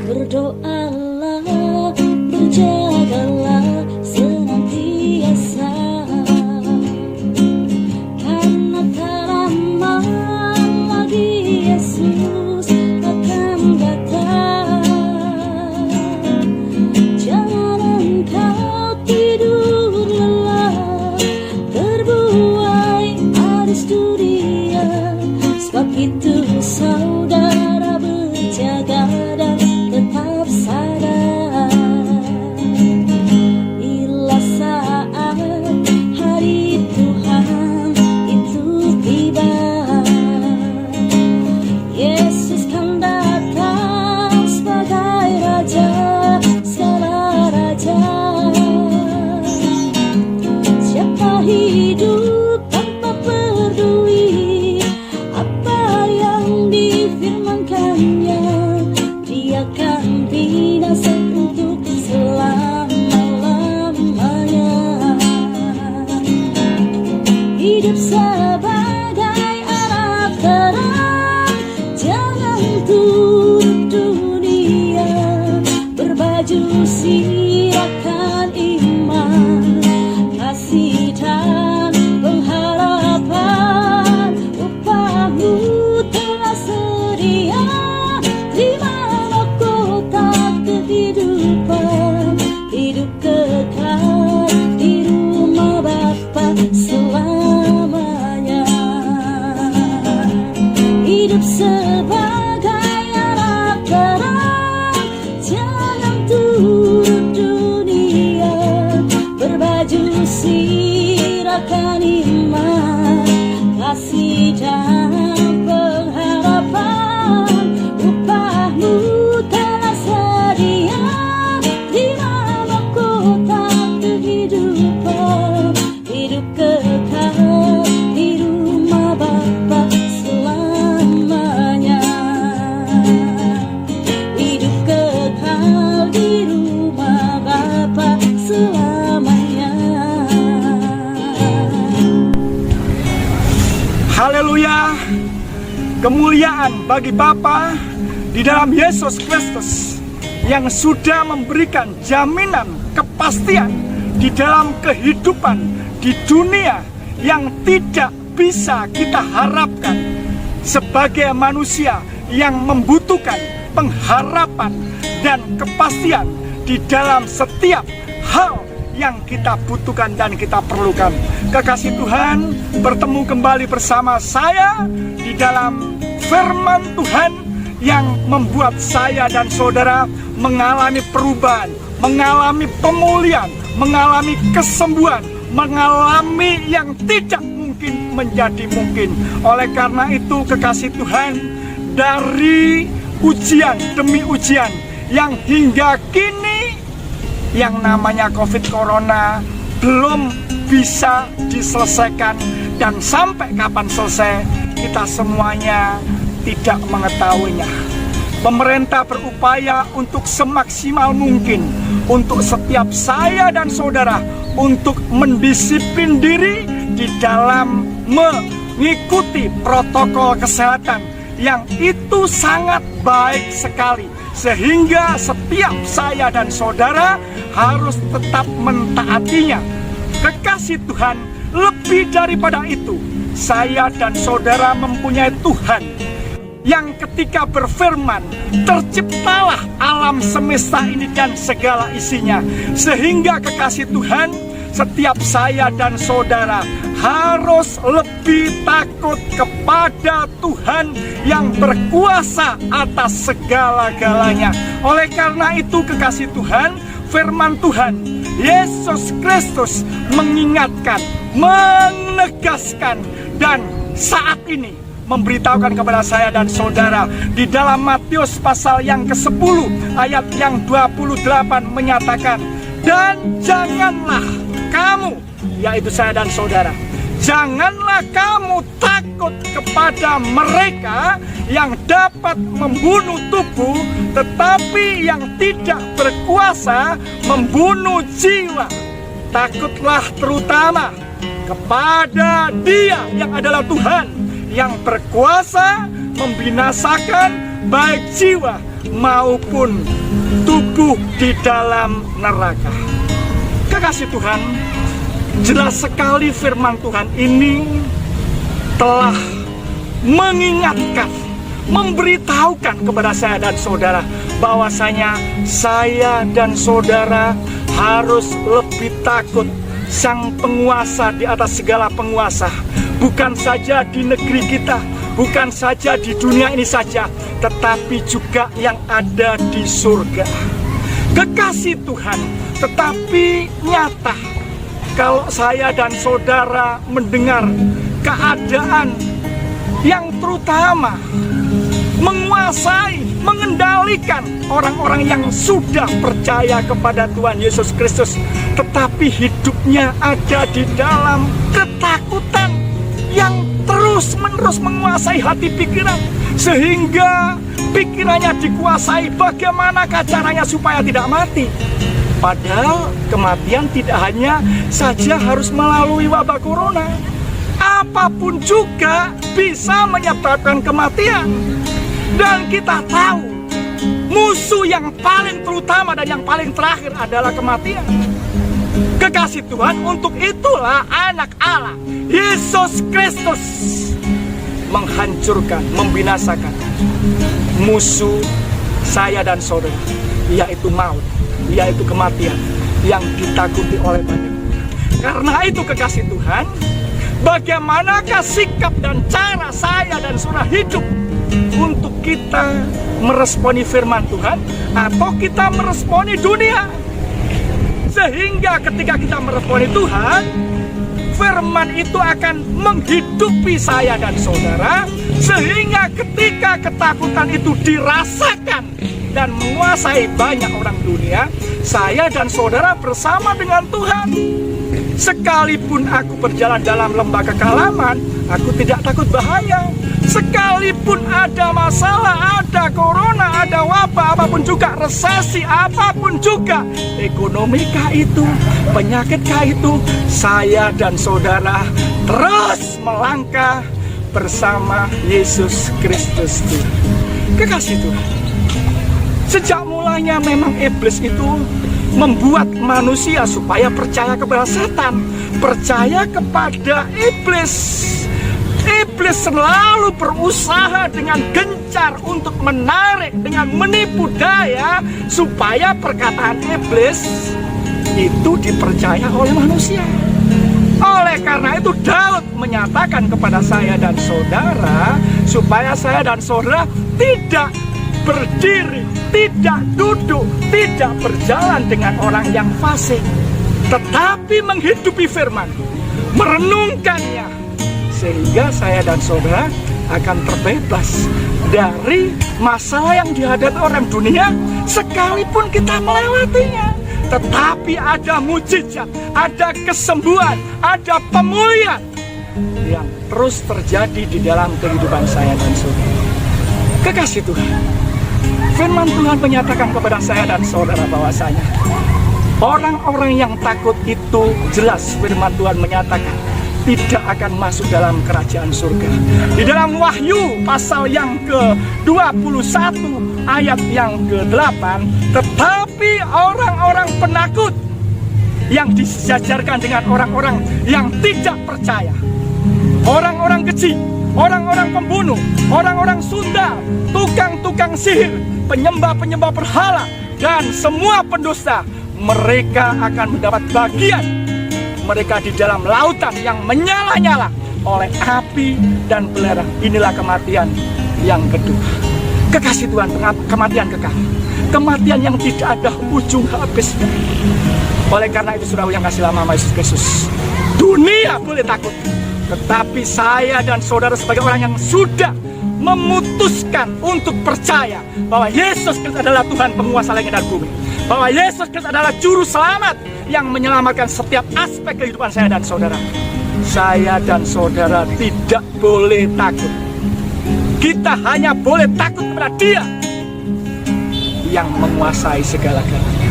Berdoalah, berjagalah senantiasa, karena tak lama lagi Yesus akan datang. Jangan engkau tidur lelah, terbuai aris dunia, sebab itu saudara berjaga dan tetap sadar. Bila saat hari Tuhan itu tiba, Yesus kan datang sebagai Raja segala raja. Siapa hidup tanpa peduli apa yang difirmankannya, dia akan binasa untuk selama-lamanya. Hidup sebagai anak terang, jangan turut dunia, berbaju sirakan iman, kasih dan pengharapan. Upahmu telah sedia, terima mahkota kehidupan, hidup kekal di rumah Bapa selamanya. Hidup sebagai anak terang, jangan turut dunia, berbaju sirakan iman, kasih dan pengharapan. Upahmu telah sedia, terima mahkota kehidupan, hidup kekal di rumah Bapa selamanya. Hidup kekal di rumah Bapa selamanya. Haleluya. Kemuliaan bagi Bapa di dalam Yesus Kristus yang sudah memberikan jaminan kepastian di dalam kehidupan di dunia yang tidak bisa kita harapkan sebagai manusia yang membutuhkan pengharapan dan kepastian di dalam setiap hal yang kita butuhkan dan kita perlukan. Kekasih Tuhan, bertemu kembali bersama saya di dalam firman Tuhan yang membuat saya dan saudara mengalami perubahan, mengalami pemulihan, mengalami kesembuhan, mengalami yang tidak mungkin menjadi mungkin. Oleh karena itu, kekasih Tuhan, dari ujian demi ujian yang hingga kini yang namanya COVID Corona belum bisa diselesaikan, dan sampai kapan selesai kita semuanya tidak mengetahuinya. Pemerintah berupaya untuk semaksimal mungkin untuk setiap saya dan saudara untuk mendisiplin diri di dalam mengikuti protokol kesehatan yang itu sangat baik sekali, sehingga setiap saya dan saudara harus tetap mentaatinya. Kekasih Tuhan, lebih daripada itu, saya dan saudara mempunyai Tuhan yang ketika berfirman, terciptalah alam semesta ini dan segala isinya. Sehingga kekasih Tuhan, setiap saya dan saudara harus lebih takut kepada Tuhan yang berkuasa atas segala-galanya. Oleh karena itu, kekasih Tuhan, firman Tuhan Yesus Kristus mengingatkan, menegaskan, dan saat ini memberitahukan kepada saya dan saudara di dalam Matius pasal yang ke-10 ayat yang 28 menyatakan, dan janganlah kamu, yaitu saya dan saudara, janganlah kamu takut kepada mereka yang dapat membunuh tubuh, tetapi yang tidak berkuasa membunuh jiwa. Takutlah terutama kepada Dia yang adalah Tuhan, yang berkuasa membinasakan baik jiwa maupun tubuh di dalam neraka. Kekasih Tuhan, jelas sekali firman Tuhan ini telah mengingatkan, memberitahukan kepada saya dan saudara bahwasanya saya dan saudara harus lebih takut Sang Penguasa di atas segala penguasa. Bukan saja di negeri kita, bukan saja di dunia ini saja, tetapi juga yang ada di surga. Kekasih Tuhan, tetapi nyata kalau saya dan saudara mendengar keadaan yang terutama menguasai, mengendalikan orang-orang yang sudah percaya kepada Tuhan Yesus Kristus, tetapi hidupnya ada di dalam ketakutan yang terus-menerus menguasai hati pikiran, sehingga pikirannya dikuasai bagaimanakah caranya supaya tidak mati. Padahal kematian tidak hanya saja harus melalui wabah corona, apapun juga bisa menyebabkan kematian. Dan kita tahu musuh yang paling terutama dan yang paling terakhir adalah kematian. Kekasih Tuhan, untuk itulah anak Allah Yesus Kristus menghancurkan, membinasakan musuh saya dan saudara, yaitu maut, yaitu kematian yang ditakuti oleh banyak. Karena itu kekasih Tuhan, bagaimanakah sikap dan cara saya dan saudara hidup untuk kita meresponi firman Tuhan atau kita meresponi dunia? Sehingga ketika kita meresponi Tuhan, firman itu akan menghidupi saya dan saudara, sehingga ketika ketakutan itu dirasakan dan menguasai banyak orang dunia, saya dan saudara bersama dengan Tuhan. Sekalipun aku berjalan dalam lembah kekalaman, aku tidak takut bahaya. Sekalipun ada masalah, ada corona, ada wabah, apapun juga, resesi, apapun juga, ekonomikah itu, penyakitkah itu, saya dan saudara terus melangkah bersama Yesus Kristus Tuhan. Kekasih Tuhan, sejak mulanya memang iblis itu membuat manusia supaya percaya kepada setan, percaya kepada iblis. Iblis selalu berusaha dengan gencar untuk menarik, dengan menipu daya, supaya perkataan iblis itu dipercaya oleh manusia. Oleh karena itu Daud menyatakan kepada saya dan saudara, supaya saya dan saudara tidak berdiri, tidak duduk, tidak berjalan dengan orang yang fasik, tetapi menghidupi firman, merenungkannya, sehingga saya dan saudara akan terbebas dari masalah yang dihadapi orang dunia, sekalipun kita melewatinya. Tetapi ada mujizat, ada kesembuhan, ada pemulihan yang terus terjadi di dalam kehidupan saya dan saudara. Kekasih Tuhan, firman Tuhan menyatakan kepada saya dan saudara bahwasanya orang-orang yang takut itu, jelas firman Tuhan menyatakan, tidak akan masuk dalam kerajaan surga. Di dalam Wahyu pasal yang ke-21 ayat yang ke-8, tetapi orang-orang penakut yang disejajarkan dengan orang-orang yang tidak percaya, orang-orang keji, orang-orang pembunuh, orang-orang sundal, tukang-tukang sihir, penyembah-penyembah berhala, dan semua pendusta, mereka akan mendapat bagian mereka di dalam lautan yang menyala-nyala oleh api dan belerang. Inilah kematian yang kedua. Kekasih Tuhan, kematian kekal, kematian yang tidak ada ujung habisnya. Oleh karena itu, saudara yang kasih nama Yesus Kristus, dunia boleh takut, tetapi saya dan saudara sebagai orang yang sudah memutuskan untuk percaya bahwa Yesus Kristus adalah Tuhan penguasa langit dan bumi, bahwa Yesus Kristus adalah juru selamat yang menyelamatkan setiap aspek kehidupan saya dan saudara. Saya dan saudara tidak boleh takut. Kita hanya boleh takut kepada Dia yang menguasai segala-galanya,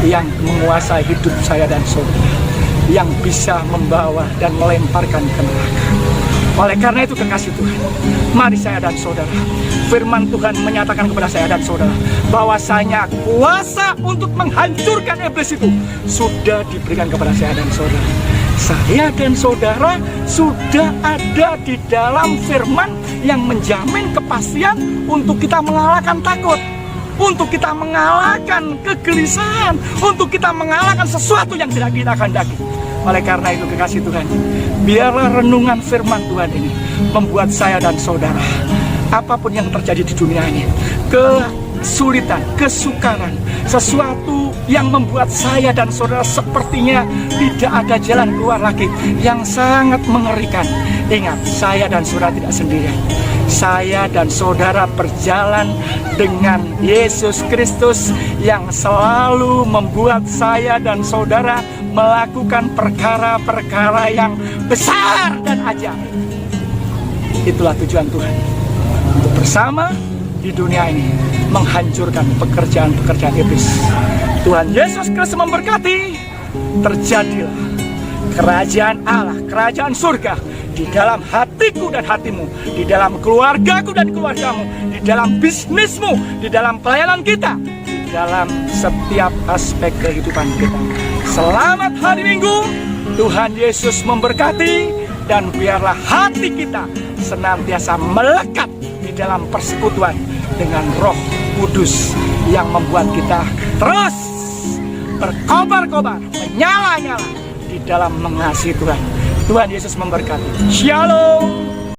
yang menguasai hidup saya dan saudara. yang bisa membawa dan melemparkan ke neraka. Oleh karena itu kekasih Tuhan, mari saya dan saudara, firman Tuhan menyatakan kepada saya dan saudara bahwasanya kuasa untuk menghancurkan iblis itu sudah diberikan kepada saya dan saudara. Saya dan saudara sudah ada di dalam firman yang menjamin kepastian untuk kita mengalahkan takut, untuk kita mengalahkan kegelisahan, untuk kita mengalahkan sesuatu yang tidak kita kehendaki. Oleh karena itu kekasih Tuhan, biarlah renungan firman Tuhan ini membuat saya dan saudara, apapun yang terjadi di dunia ini, kesulitan, kesukaran, sesuatu yang membuat saya dan saudara sepertinya tidak ada jalan keluar lagi, yang sangat mengerikan. Ingat, saya dan saudara tidak sendirian. Saya dan saudara berjalan dengan Yesus Kristus yang selalu membuat saya dan saudara melakukan perkara-perkara yang besar dan ajaib. Itulah tujuan Tuhan, untuk bersama di dunia ini menghancurkan pekerjaan-pekerjaan iblis. Tuhan Yesus Kristus memberkati. Terjadilah kerajaan Allah, kerajaan surga di dalam hatiku dan hatimu, di dalam keluargaku dan keluargamu, di dalam bisnismu, di dalam pelayanan kita, di dalam setiap aspek kehidupan kita. Selamat hari Minggu, Tuhan Yesus memberkati, dan biarlah hati kita senantiasa melekat di dalam persekutuan dengan Roh Kudus yang membuat kita terus berkobar-kobar, menyala-nyala di dalam mengasihi Tuhan. Tuhan Yesus memberkati. Shalom.